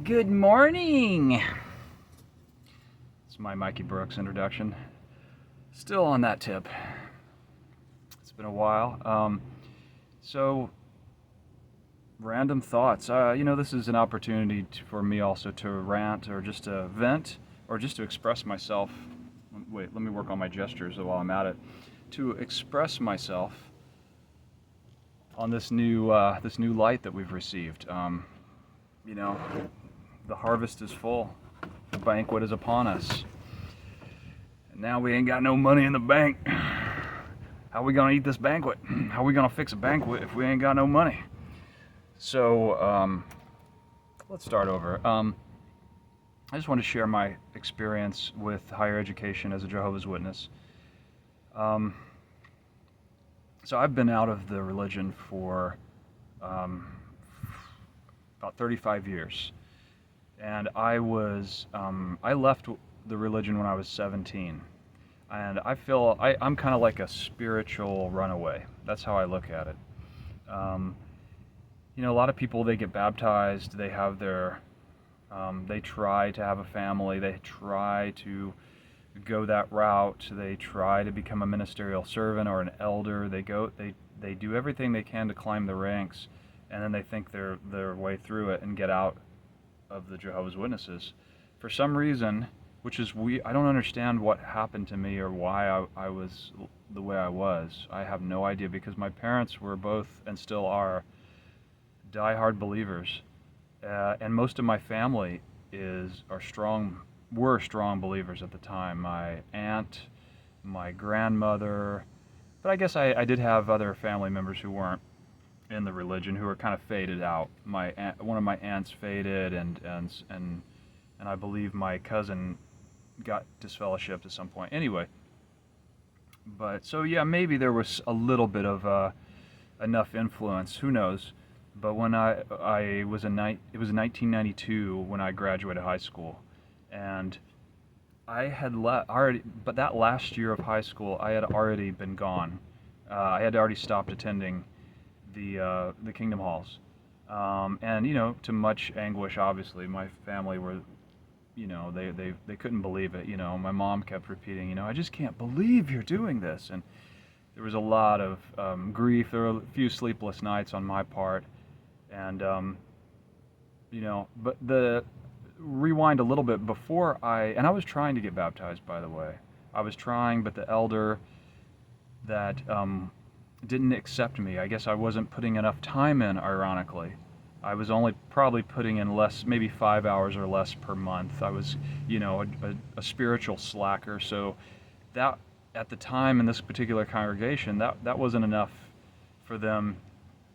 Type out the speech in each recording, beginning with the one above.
Good morning! It's my Mikey Brooks introduction. Still on that tip. It's been a while. So, random thoughts. This is an opportunity for me also to rant or just to vent or just to express myself. Wait, let me work on my gestures while I'm at it. To express myself on this new light that we've received. The harvest is full. The banquet is upon us. And now we ain't got no money in the bank. How are we gonna eat this banquet? How are we gonna fix a banquet if we ain't got no money? So, let's start over. I just want to share my experience with higher education as a Jehovah's Witness. So I've been out of the religion for about 35 years. And I left the religion when I was 17. And I feel I'm kind of like a spiritual runaway. That's how I look at it. A lot of people, they get baptized, they have they try to have a family, they try to go that route, they try to become a ministerial servant or an elder, they do everything they can to climb the ranks, and then they think they're their way through it and get out of the Jehovah's Witnesses. For some reason, I don't understand what happened to me or why I was the way I was. I have no idea, because my parents were both, and still are, die-hard believers. And most of my family were strong believers at the time. My aunt, my grandmother, but I guess I did have other family members who weren't in the religion, who were kind of faded out. One of my aunts faded, and I believe my cousin got disfellowshipped at some point. Anyway, but so yeah, maybe there was a little bit of enough influence. Who knows? But when it was 1992 when I graduated high school, and I had already. But that last year of high school, I had already been gone. I had already stopped attending the Kingdom Halls, and to much anguish, obviously, my family were, they couldn't believe it. My mom kept repeating, I just can't believe you're doing this, and there was a lot of grief. There were a few sleepless nights on my part, and but the rewind a little bit before I was trying to get baptized, by the way. I was trying, but the elder that didn't accept me. I guess I wasn't putting enough time in, ironically. I was only probably putting in less, maybe 5 hours or less per month. I was, a spiritual slacker. So that, at the time in this particular congregation, that wasn't enough for them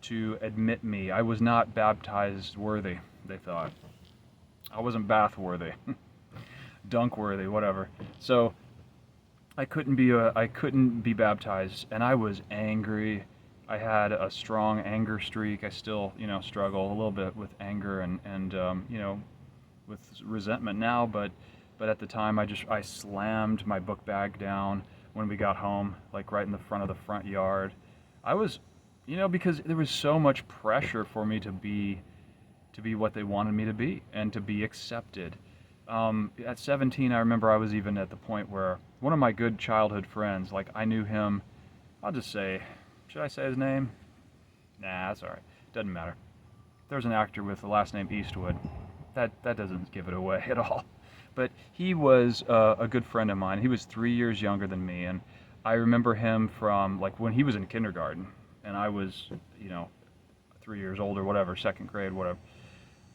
to admit me. I was not baptized worthy, they thought. I wasn't bath worthy, dunk worthy, whatever. So I couldn't be baptized, and I was angry. I had a strong anger streak. I still, struggle a little bit with anger and with resentment now, but at the time I slammed my book bag down when we got home, like right in the front yard. I was, because there was so much pressure for me to be what they wanted me to be and to be accepted. At 17, I remember I was even at the point where one of my good childhood friends, like I knew him, I'll just say, should I say his name? Nah, that's alright. Doesn't matter. There's an actor with the last name Eastwood. That doesn't give it away at all. But he was a good friend of mine. He was 3 years younger than me, and I remember him from like when he was in kindergarten, and I was, 3 years older, whatever, second grade, whatever.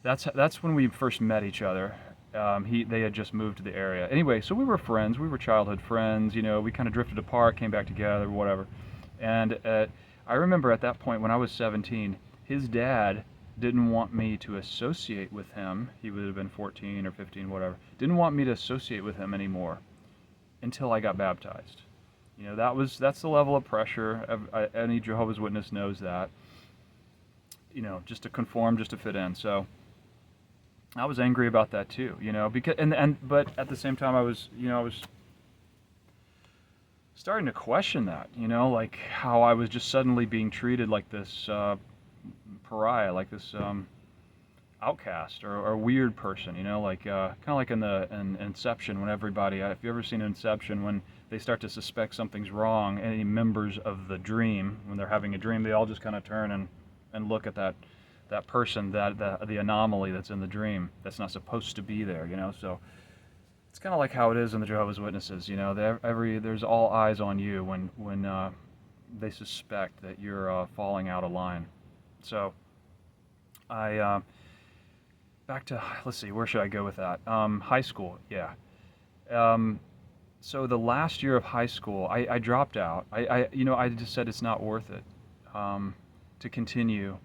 That's when we first met each other. They had just moved to the area. Anyway, so we were friends. We were childhood friends. We kind of drifted apart, came back together, whatever. And I remember at that point when I was 17, his dad didn't want me to associate with him. He would have been 14 or 15, whatever. Didn't want me to associate with him anymore until I got baptized. That's the level of pressure. Any Jehovah's Witness knows that. Just to conform, just to fit in. So I was angry about that too, because but at the same time I was starting to question that, like how I was just suddenly being treated like this pariah, like this outcast or a weird person, like kind of like in Inception when everybody, if you ever seen Inception, when they start to suspect something's wrong, any members of the dream, when they're having a dream, they all just kind of turn and look at that person, that the anomaly that's in the dream that's not supposed to be there, So it's kind of like how it is in the Jehovah's Witnesses, there's all eyes on you when they suspect that you're falling out of line. So I back to, let's see, where should I go with that? High school, yeah. Um, so the last year of high school, I dropped out. I just said it's not worth it to continue.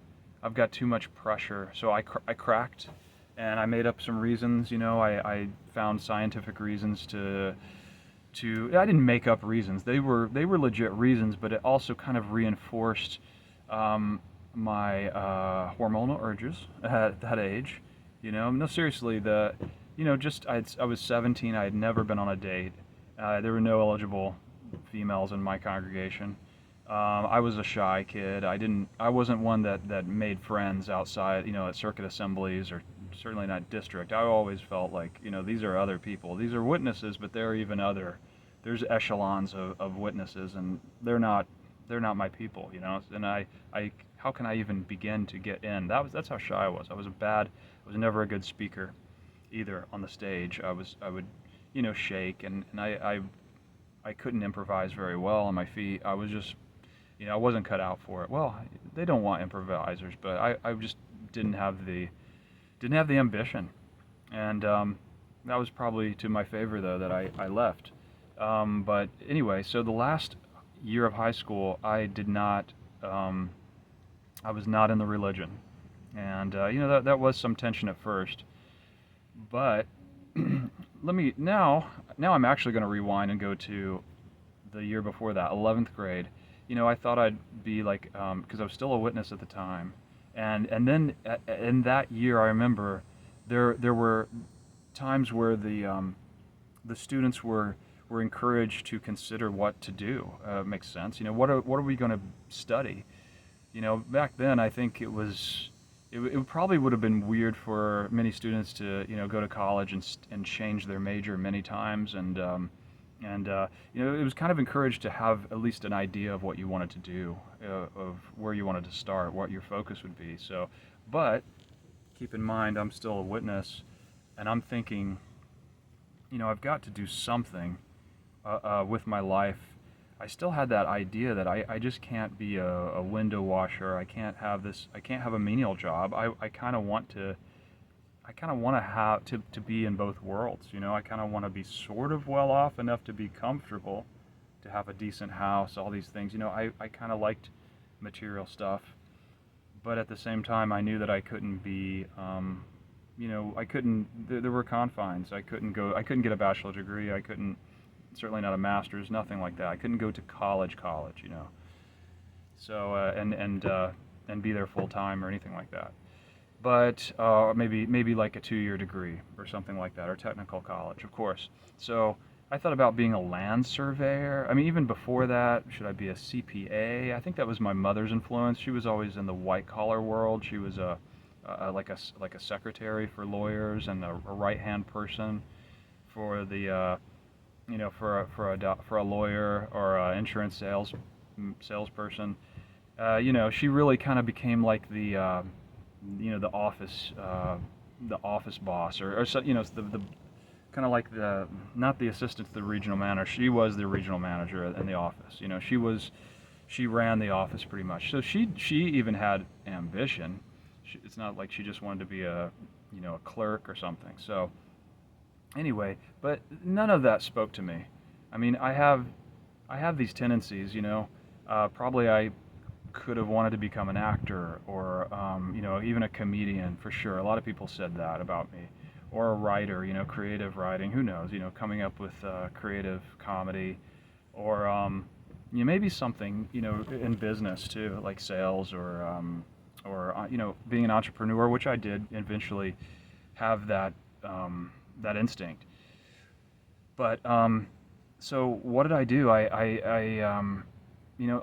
I've got too much pressure. So I cracked, and I made up some reasons. I found scientific reasons I didn't make up reasons. They were legit reasons, but it also kind of reinforced my hormonal urges at that age. No, seriously, just I was 17. I had never been on a date. There were no eligible females in my congregation. I was a shy kid. I wasn't one that made friends outside, at circuit assemblies or certainly not district. I always felt like, these are other people. These are witnesses, but there are even there's echelons of witnesses, and they're not my people, And how can I even begin to get in? That's how shy I was. I was never a good speaker either on the stage. I would, shake, and I couldn't improvise very well on my feet. I was just, I wasn't cut out for it. Well, they don't want improvisers, but I just didn't have the ambition, and that was probably to my favor though that I left. But anyway, so the last year of high school, I did not. I was not in the religion, and that was some tension at first. But let me now. Now I'm actually going to rewind and go to the year before that, 11th grade. I thought I'd be like, because I was still a witness at the time, and then in that year, I remember there were times where the students were encouraged to consider what to do. Makes sense. What are we going to study? Back then, I think it probably would have been weird for many students to, go to college and change their major many times, and it was kind of encouraged to have at least an idea of what you wanted to do, of where you wanted to start, what your focus would be. So, but keep in mind, I'm still a witness, and I'm thinking, I've got to do something with my life. I still had that idea that I just can't be a window washer. I can't have a menial job. I kind of want to have to be in both worlds. I kind of want to be sort of well off enough to be comfortable, to have a decent house, all these things. I kind of liked material stuff, but at the same time, I knew that I couldn't be. I couldn't. There were confines. I couldn't get a bachelor's degree. I couldn't. Certainly not a master's, nothing like that. I couldn't go to college, So and be there full time or anything like that. But maybe like a 2-year degree or something like that, or technical college, of course. So I thought about being a land surveyor. I mean, even before that, should I be a CPA? I think that was my mother's influence. She was always in the white collar world. She was like a secretary for lawyers and a right hand person for the for a lawyer or an insurance salesperson. She really kind of became like the the office boss, or so, the kind of like not the assistant to the regional manager. She was the regional manager in the office. She ran the office pretty much. So she even had ambition. It's not like she just wanted to be a clerk or something. So anyway, but none of that spoke to me. I mean, I have these tendencies, probably I could have wanted to become an actor, or even a comedian for sure. A lot of people said that about me, or a writer, creative writing. Who knows? Coming up with creative comedy, or maybe something in business too, like sales, or being an entrepreneur, which I did eventually have that that instinct. But so what did I do?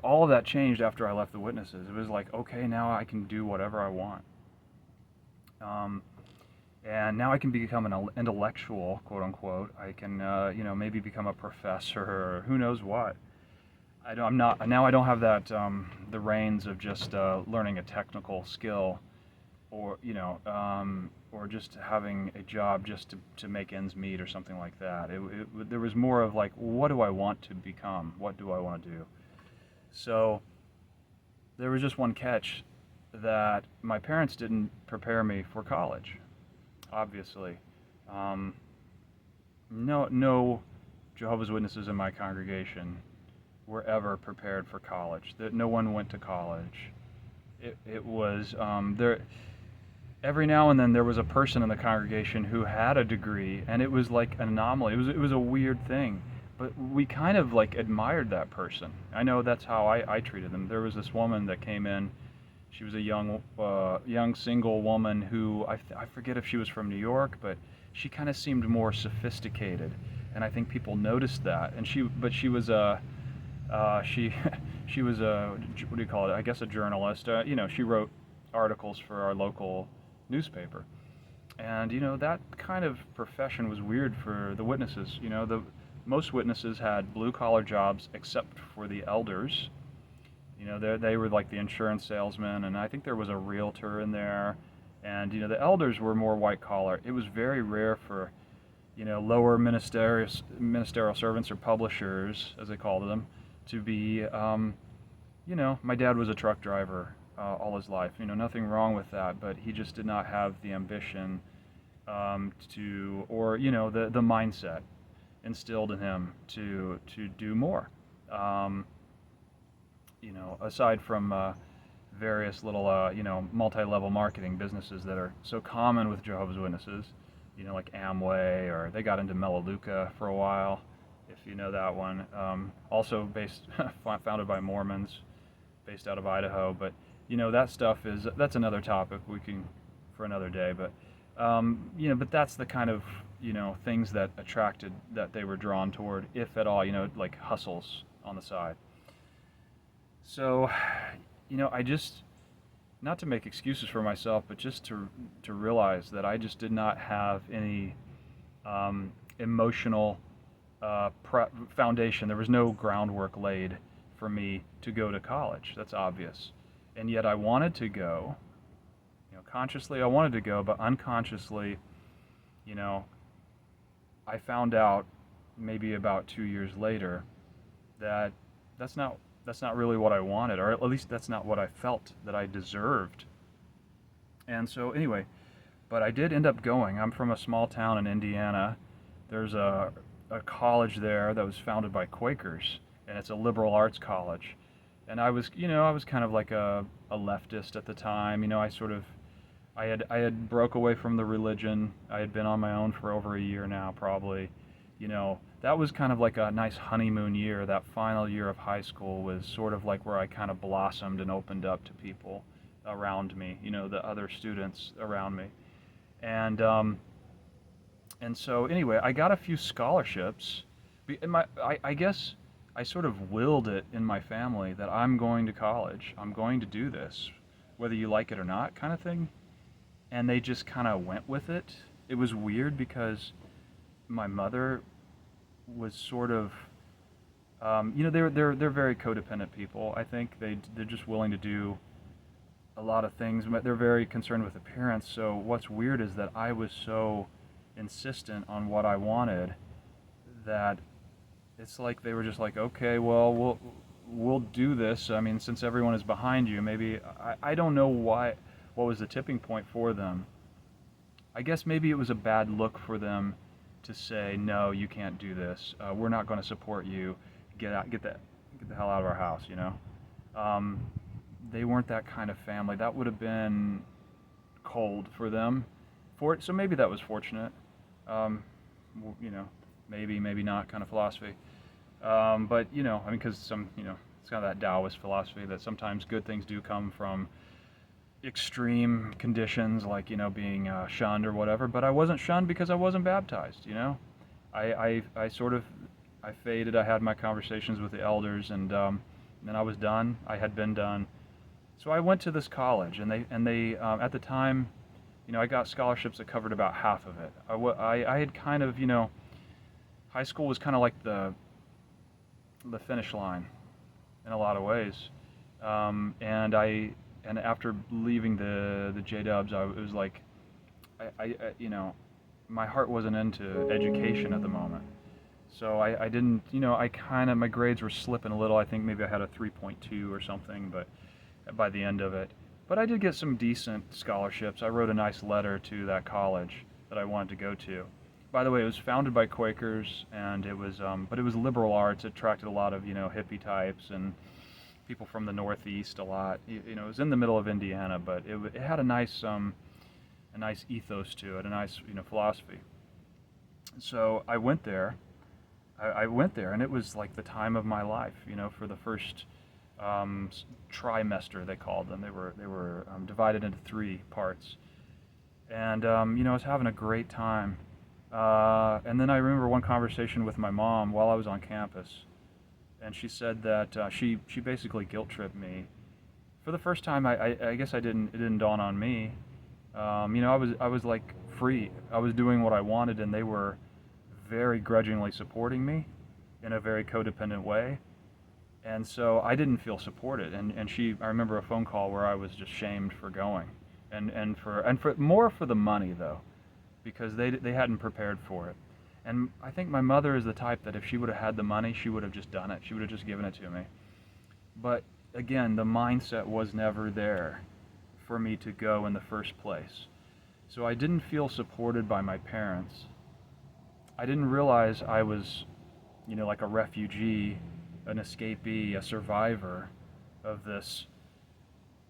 All of that changed after I left the Witnesses. It was like, okay, now I can do whatever I want. Um, and now I can become an intellectual, quote unquote. I can, maybe become a professor or who knows what. I'm not now. I don't have that the reins of just learning a technical skill, or or just having a job just to make ends meet or something like that. There was more of like, what do I want to become? What do I want to do? So there was just one catch, that my parents didn't prepare me for college. Obviously, um, no Jehovah's Witnesses in my congregation were ever prepared for college. That no one went to college. It was there. Every now and then there was a person in the congregation who had a degree, and it was like an anomaly. It was a weird thing, but we kind of like admired that person. I know that's how I treated them. There was this woman that came in. She was a young single woman who I forget if she was from New York, but she kind of seemed more sophisticated, and I think people noticed that. And she was a she she was a, what do you call it? I guess a journalist. She wrote articles for our local newspaper. And that kind of profession was weird for the witnesses. The most witnesses had blue collar jobs except for the elders. They were like the insurance salesman, and I think there was a realtor in there. And the elders were more white collar. It was very rare for lower ministerial servants, or publishers as they called them, to be my dad was a truck driver all his life. Nothing wrong with that, but he just did not have the ambition or the mindset instilled in him to do more. Um, Aside from various little multi-level marketing businesses that are so common with Jehovah's Witnesses, like Amway, or they got into Melaleuca for a while, if you know that one. Also founded by Mormons, based out of Idaho. But that stuff that's another topic we can for another day. But but that's the kind of things that they were drawn toward, if at all. Like hustles on the side. So I just, not to make excuses for myself, but just to realize that I just did not have any emotional foundation. There was no groundwork laid for me to go to college. That's obvious. And yet I wanted to go. Consciously I wanted to go, but unconsciously, I found out maybe about 2 years later that that's not really what I wanted, or at least that's not what I felt that I deserved. And so anyway, but I did end up going. I'm from a small town in Indiana. There's a college there that was founded by Quakers, and it's a liberal arts college. And I was kind of like a leftist at the time. I had broke away from the religion. I had been on my own for over a year now, probably. That was kind of like a nice honeymoon year. That final year of high school was sort of like where I kind of blossomed and opened up to people around me, the other students around me. And so anyway, I got a few scholarships. I guess I sort of willed it in my family that I'm going to college. I'm going to do this, whether you like it or not, kind of thing. And they just kind of went with it. It was weird because my mother was sort of, they're very codependent people. I think they're just willing to do a lot of things, but they're very concerned with appearance. So what's weird is that I was so insistent on what I wanted that it's like they were just like, okay, well, we'll do this. I mean, since everyone is behind you, maybe I don't know what was the tipping point for them. I guess maybe it was a bad look for them to say, no, you can't do this. We're not going to support you. Get the hell out of our house. They weren't that kind of family. That would have been cold for them. So maybe that was fortunate. Maybe not kind of philosophy. But because it's kind of that Taoist philosophy that sometimes good things do come from extreme conditions, like being shunned or whatever. But I wasn't shunned because I wasn't baptized. I faded. I had my conversations with the elders, and then I was done. I had been done. So I went to this college, and they at the time, I got scholarships that covered about half of it. I had kind of, high school was kind of like the finish line in a lot of ways. And after leaving the J Dubs, it was like my heart wasn't into education at the moment. So I didn't, my grades were slipping a little. I think maybe I had a 3.2 or something, but by the end of it. But I did get some decent scholarships. I wrote a nice letter to that college that I wanted to go to. By the way, it was founded by Quakers, and but it was liberal arts. It attracted a lot of, hippie types and people from the Northeast a lot. It was in the middle of Indiana, but it had a nice ethos to it, a nice, philosophy. So I went there. I went there, and it was like the time of my life, for the first trimester, they called them. They were divided into 3 parts, and I was having a great time. And then I remember one conversation with my mom while I was on campus, and she said that she basically guilt tripped me. For the first time, I guess it didn't dawn on me. I was like free. I was doing what I wanted, and they were very grudgingly supporting me in a very codependent way. And so I didn't feel supported. And I remember a phone call where I was just shamed for going, and for more for the money though, because they hadn't prepared for it. And I think my mother is the type that if she would have had the money, she would have just done it. She would have just given it to me. But again, the mindset was never there for me to go in the first place. So I didn't feel supported by my parents. I didn't realize I was, like a refugee, an escapee, a survivor of this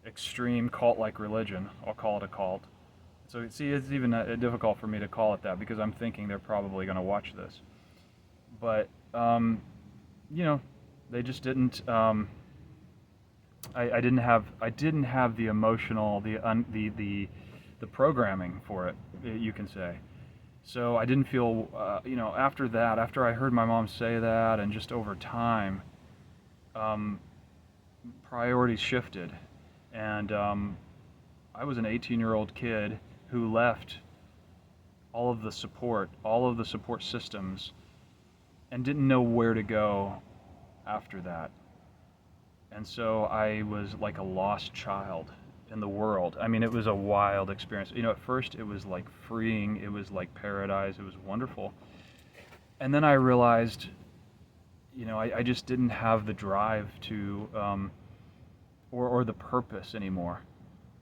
extreme cult-like religion. I'll call it a cult. So see, it's even difficult for me to call it that because I'm thinking they're probably going to watch this. But, they just didn't, I didn't have the emotional, the programming for it, you can say. So I didn't feel, after I heard my mom say that, and just over time, priorities shifted. And I was an 18-year-old kid who left all of the support systems, and didn't know where to go after that. And so I was like a lost child in the world. I mean, it was a wild experience. At first it was like freeing, it was like paradise, it was wonderful. And then I realized, I just didn't have the drive to, or the purpose anymore.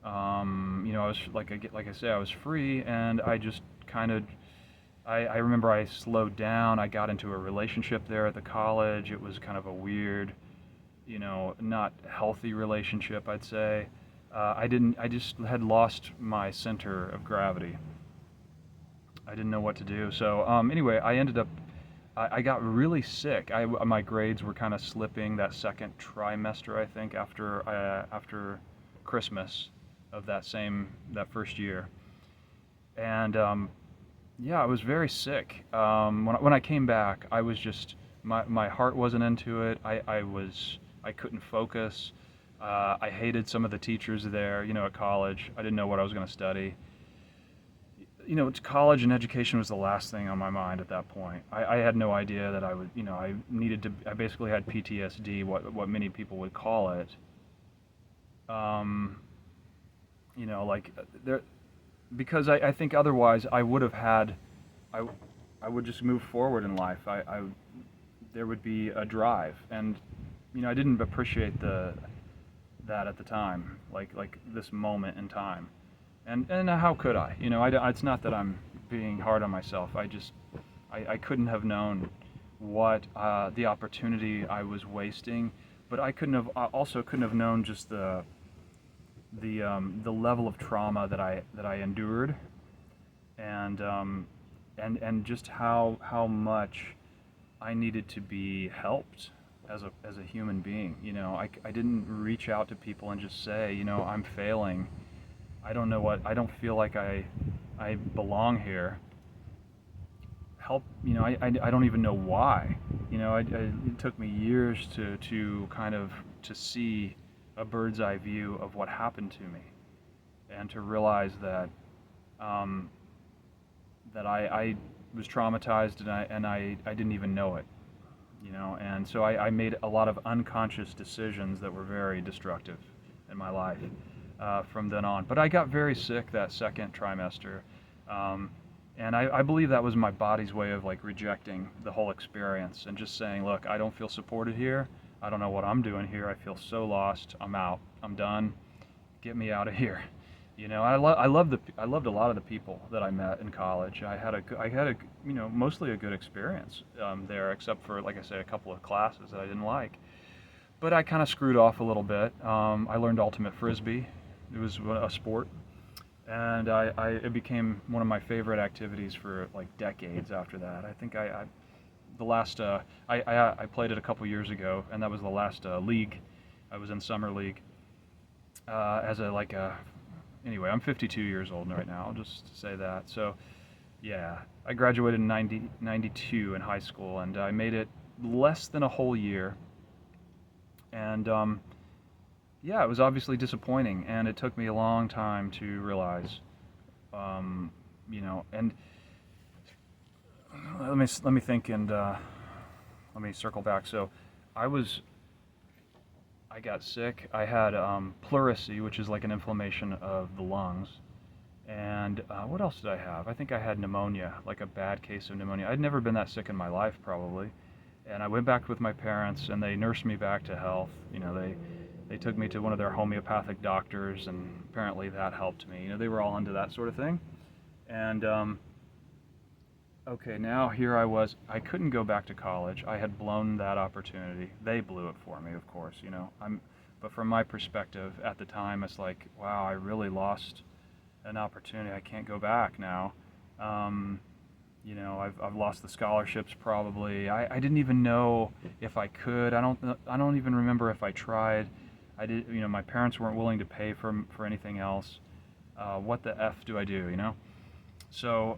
I was like I say, I was free, and I just kind of, I remember I slowed down. I got into a relationship there at the college. It was kind of a weird, not healthy relationship, I'd say. I just had lost my center of gravity. I didn't know what to do. So anyway, I got really sick. My grades were kind of slipping that second trimester, I think, after Christmas of that first year. And I was very sick. When I came back, I was just, my heart wasn't into it. I couldn't focus. I hated some of the teachers there, at college. I didn't know what I was going to study. College and education was the last thing on my mind at that point. I had no idea that I would, I basically had PTSD, what many people would call it. Because I think otherwise I would have had, I would just move forward in life. There would be a drive, and I didn't appreciate that at the time, like this moment in time, and how could I? It's not that I'm being hard on myself. I couldn't have known what the opportunity I was wasting, but I also couldn't have known just the level of trauma that I endured, and just how much I needed to be helped as a human being. I didn't reach out to people and just say, I'm failing. I don't feel like I belong here. Help, I don't even know why. It took me years to kind of to see a bird's eye view of what happened to me, and to realize that um, that I was traumatized, and I didn't even know it, and so I made a lot of unconscious decisions that were very destructive in my life from then on. But I got very sick that second trimester, um, and I believe that was my body's way of like rejecting the whole experience and just saying, look, I don't feel supported here. I don't know what I'm doing here. I feel so lost. I'm out. I'm done. Get me out of here. I loved a lot of the people that I met in college. I had a mostly a good experience there, except for, like I say, a couple of classes that I didn't like. But I kind of screwed off a little bit. I learned ultimate frisbee. It was a sport, and it became one of my favorite activities for like decades after that. I think the last I played it a couple years ago, and that was the last league. I was in summer league as a like a anyway. I'm 52 years old right now. I'll just say that. So yeah, I graduated in 92 in high school, and I made it less than a whole year. And yeah, it was obviously disappointing, and it took me a long time to realize, and let me think, and let me circle back. So, I was I got sick. I had pleurisy, which is like an inflammation of the lungs, and what else did I have? I think I had pneumonia, like a bad case of pneumonia. I'd never been that sick in my life, probably. And I went back with my parents, and they nursed me back to health. They took me to one of their homeopathic doctors, and apparently that helped me. They were all into that sort of thing. And okay, now here I was. I couldn't go back to college. I had blown that opportunity. They blew it for me, of course. But from my perspective at the time, it's like, wow, I really lost an opportunity. I can't go back now. I've lost the scholarships probably. I didn't even know if I could. I don't even remember if I tried. I did. My parents weren't willing to pay for anything else. What the f do I do? So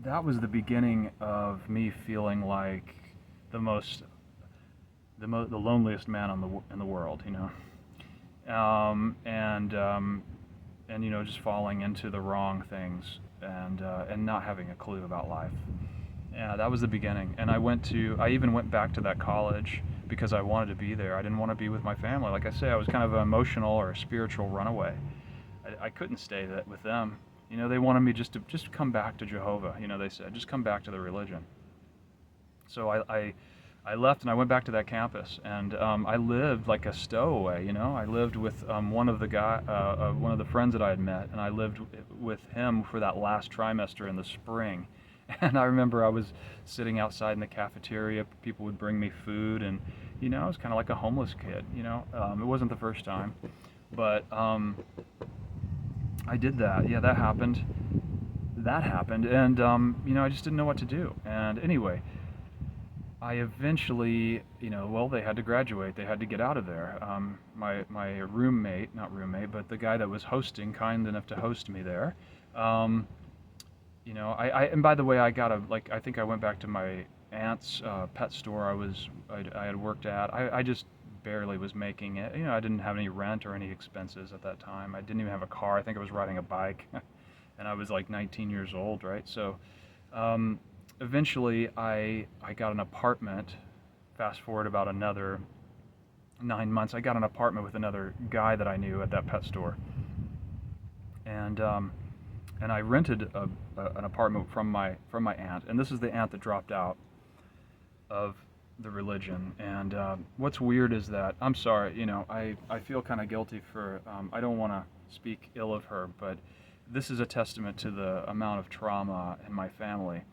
that was the beginning of me feeling like the loneliest man in the world. And just falling into the wrong things, and not having a clue about life. Yeah, that was the beginning. And I even went back to that college because I wanted to be there. I didn't want to be with my family. Like I say, I was kind of an emotional or a spiritual runaway. I couldn't stay with them. They wanted me just to come back to Jehovah. They said, just come back to the religion. So I left, and I went back to that campus, and I lived like a stowaway. I lived with one of the friends that I had met, and I lived with him for that last trimester in the spring. And I remember I was sitting outside in the cafeteria. People would bring me food, and I was kind of like a homeless kid. It wasn't the first time, but I did that. Yeah, that happened. And I just didn't know what to do. And anyway, I eventually, they had to graduate. They had to get out of there. My roommate, not roommate, but the guy that was hosting, kind enough to host me there. And by the way, I think I went back to my aunt's pet store I had worked at. I just barely was making it. I didn't have any rent or any expenses at that time. I didn't even have a car. I think I was riding a bike, and I was like 19 years old, right? So. Eventually, I got an apartment. Fast forward about another 9 months, I got an apartment with another guy that I knew at that pet store, and I rented an apartment from my aunt. And this is the aunt that dropped out of the religion. And what's weird is that, I'm sorry, I feel kind of guilty for. I don't want to speak ill of her, but this is a testament to the amount of trauma in my family.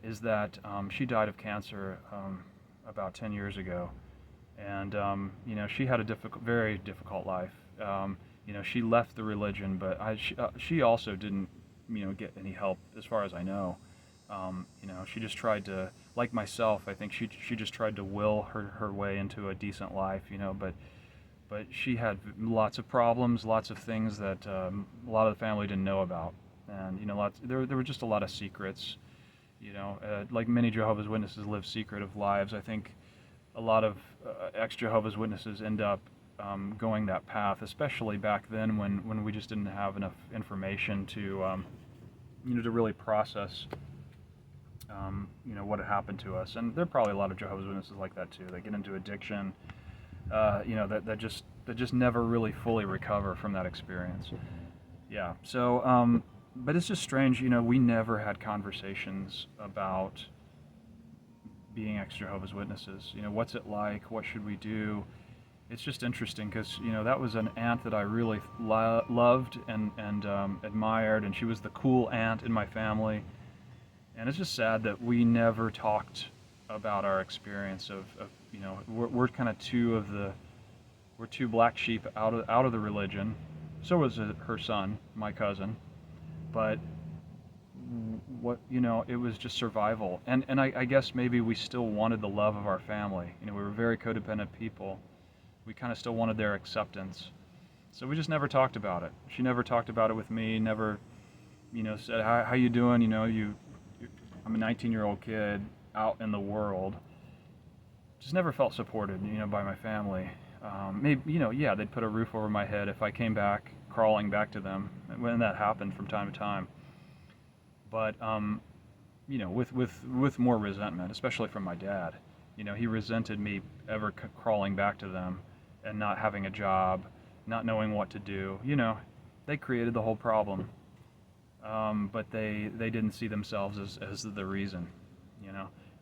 Is that she died of cancer about 10 years ago, and she had a very difficult life. She left the religion, but she also didn't get any help as far as I know. She just tried to, like myself, I think she just tried to will her way into a decent life. But she had lots of problems, lots of things that a lot of the family didn't know about, and there were just a lot of secrets. Like many Jehovah's Witnesses live secretive lives. I think a lot of ex-Jehovah's Witnesses end up going that path, especially back then when we just didn't have enough information to to really process what had happened to us. And there are probably a lot of Jehovah's Witnesses like that too. They get into addiction, that just never really fully recover from that experience. Yeah. So, but it's just strange. We never had conversations about being ex-Jehovah's Witnesses. What's it like? What should we do? It's just interesting because that was an aunt that I really loved and admired, and she was the cool aunt in my family. And it's just sad that we never talked about our experience of we're kind of we're two black sheep out of the religion. So was her son, my cousin, but it was just survival. And I guess maybe we still wanted the love of our family. We were very codependent people. We kind of still wanted their acceptance. So we just never talked about it. She never talked about it with me, never, said, how you doing? I'm a 19-year-old kid out in the world. Just never felt supported, by my family. Maybe, yeah, they'd put a roof over my head if I came back, crawling back to them, when that happened from time to time. But, with more resentment, especially from my dad. He resented me ever crawling back to them and not having a job, not knowing what to do. They created the whole problem. But they didn't see themselves as the reason,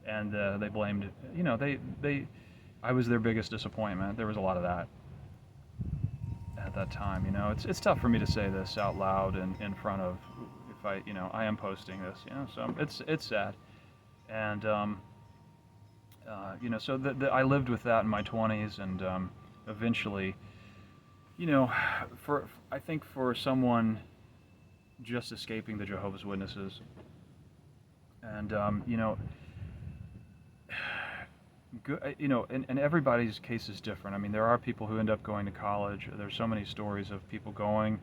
and they blamed, I was their biggest disappointment. There was a lot of that at that time. It's tough for me to say this out loud in front of, if I am posting this, so it's sad. And, so I lived with that in my 20s, and eventually, I think for someone just escaping the Jehovah's Witnesses, and and everybody's case is different. I mean, there are people who end up going to college. There's so many stories of people going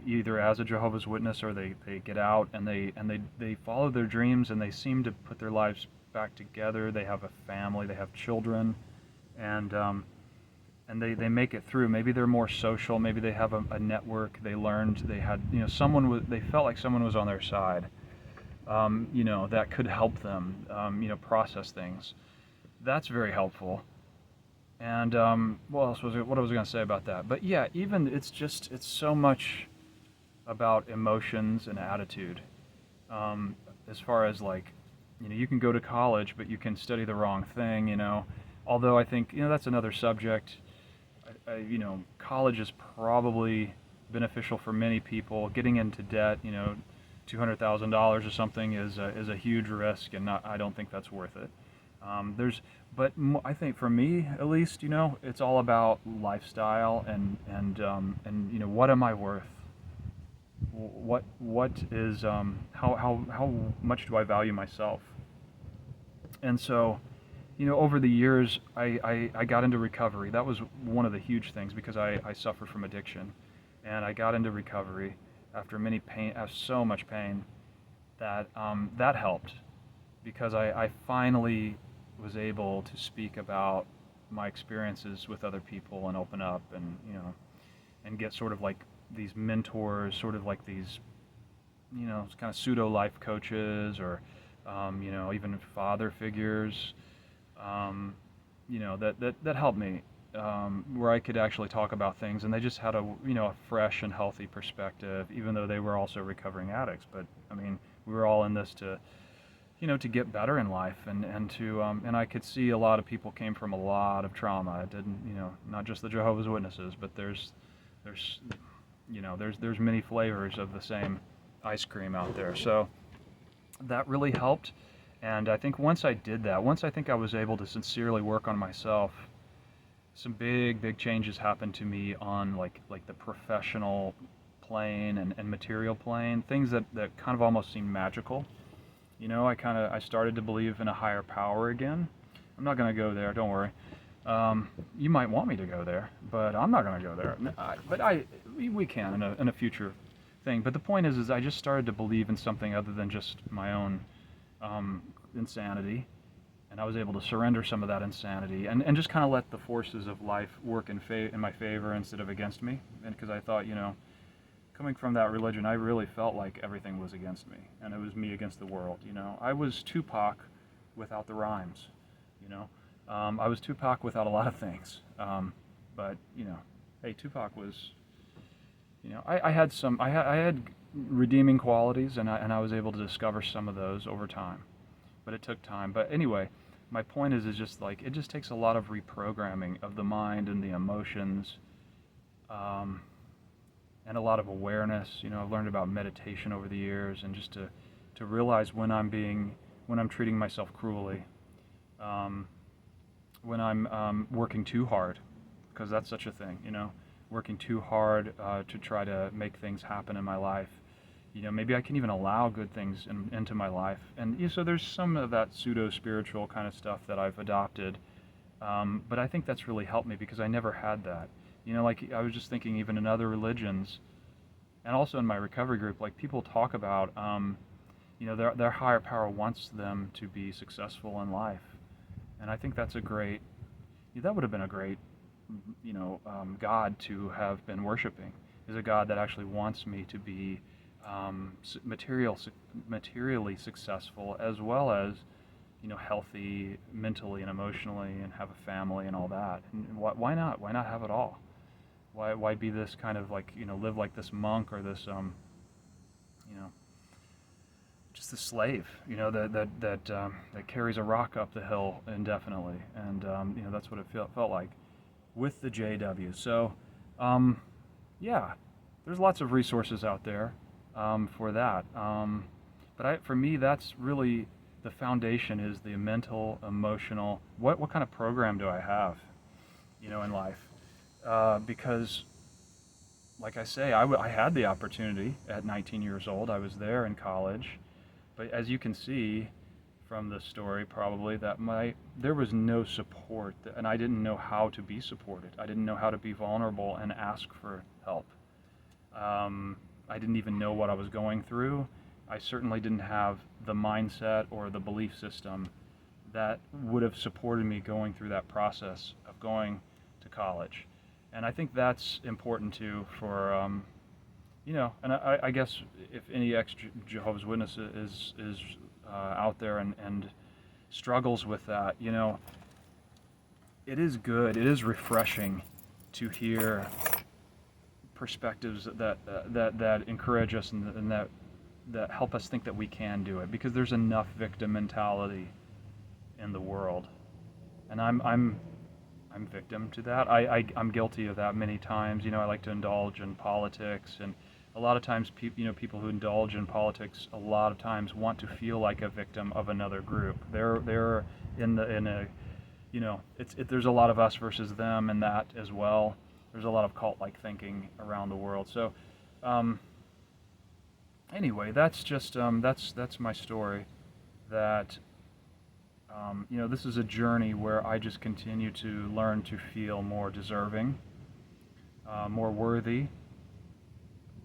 either as a Jehovah's Witness, or they get out and they follow their dreams, and they seem to put their lives back together. They have a family, they have children, and they make it through. Maybe they're more social. Maybe they have a network. They learned, they had, they felt like someone was on their side, that could help them, process things. That's very helpful. And what was I going to say about that? But yeah, even it's so much about emotions and attitude. As far as like, you can go to college, but you can study the wrong thing. Although I think that's another subject. College is probably beneficial for many people. Getting into debt, $200,000 or something is a huge risk, and I don't think that's worth it. But I think for me, at least, it's all about lifestyle and what am I worth? What is how much do I value myself? And so, over the years, I got into recovery. That was one of the huge things, because I suffered from addiction, and I got into recovery after so much pain, that that helped, because I finally was able to speak about my experiences with other people and open up, and and get sort of like these mentors, sort of like these kind of pseudo life coaches, or even father figures, that helped me, where I could actually talk about things, and they just had a fresh and healthy perspective, even though they were also recovering addicts. But I mean, we were all in this to get better in life, and to and I could see a lot of people came from a lot of trauma. It didn't, not just the Jehovah's Witnesses, but there's many flavors of the same ice cream out there. So that really helped. And I think once I did that, once I think I was able to sincerely work on myself, some big changes happened to me on like the professional plane and material plane, things that kind of almost seemed magical. I started to believe in a higher power again. I'm not going to go there, don't worry. You might want me to go there, but I'm not going to go there. We can in a future thing. But the point is I just started to believe in something other than just my own insanity and I was able to surrender some of that insanity and just kind of let the forces of life work in my favor instead of against me. And because I thought, coming from that religion, I really felt like everything was against me, and it was me against the world. I was Tupac without the rhymes. I was Tupac without a lot of things. But hey, Tupac was. I had redeeming qualities, and I was able to discover some of those over time, but it took time. But anyway, my point is just like it just takes a lot of reprogramming of the mind and the emotions, and a lot of awareness. I've learned about meditation over the years, and just to realize when I'm treating myself cruelly, when I'm working too hard, because that's such a thing, working too hard to try to make things happen in my life. Maybe I can even allow good things into my life. And so there's some of that pseudo-spiritual kind of stuff that I've adopted. But I think that's really helped me because I never had that. Like I was just thinking even in other religions, and also in my recovery group, like people talk about, their higher power wants them to be successful in life. And I think that would have been a great God to have been worshiping, is a God that actually wants me to be materially successful, as well as healthy mentally and emotionally, and have a family and all that. And why not have it all? Why be this kind of like live like this monk, or this just a slave that carries a rock up the hill indefinitely? And that's what it felt like with the JW. So, yeah, there's lots of resources out there for that. But for me, that's really the foundation, is the mental, emotional. What kind of program do I have, in life? Because, like I say, I had the opportunity at 19 years old. I was there in college, but as you can see from the story, probably, that there was no support, and I didn't know how to be supported. I didn't know how to be vulnerable and ask for help. I didn't even know what I was going through. I certainly didn't have the mindset or the belief system that would have supported me going through that process of going to college. And I think that's important too for, and I guess if any ex-Jehovah's Witness is out there and struggles with that, it is good, it is refreshing to hear perspectives that encourage us and that help us think that we can do it, because there's enough victim mentality in the world, and I'm victim to that. I'm guilty of that many times. I like to indulge in politics, and a lot of times people who indulge in politics a lot of times want to feel like a victim of another group. They're in a there's a lot of us versus them in that as well. There's a lot of cult-like thinking around the world. So anyway, that's just that's my story. That this is a journey where I just continue to learn to feel more deserving, more worthy,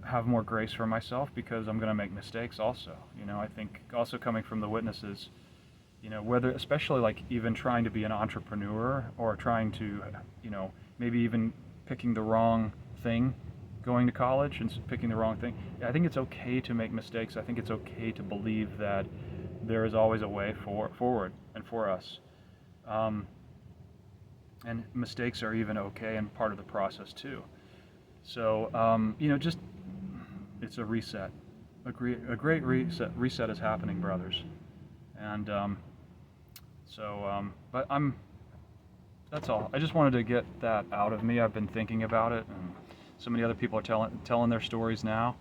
have more grace for myself, because I'm going to make mistakes also. I think also coming from the witnesses, whether, especially like even trying to be an entrepreneur, or trying to, maybe even picking the wrong thing, going to college and picking the wrong thing. I think it's okay to make mistakes. I think it's okay to believe that there is always a way forward and for us. And mistakes are even okay and part of the process too. So, just, it's a reset. A great reset is happening, brothers. And but that's all. I just wanted to get that out of me. I've been thinking about it, and so many other people are telling their stories now.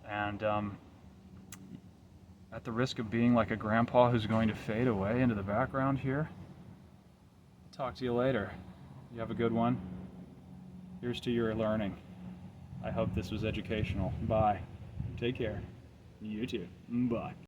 And at the risk of being like a grandpa who's going to fade away into the background here, talk to you later. You have a good one. Here's to your learning. I hope this was educational. Bye. Take care. You too. Bye.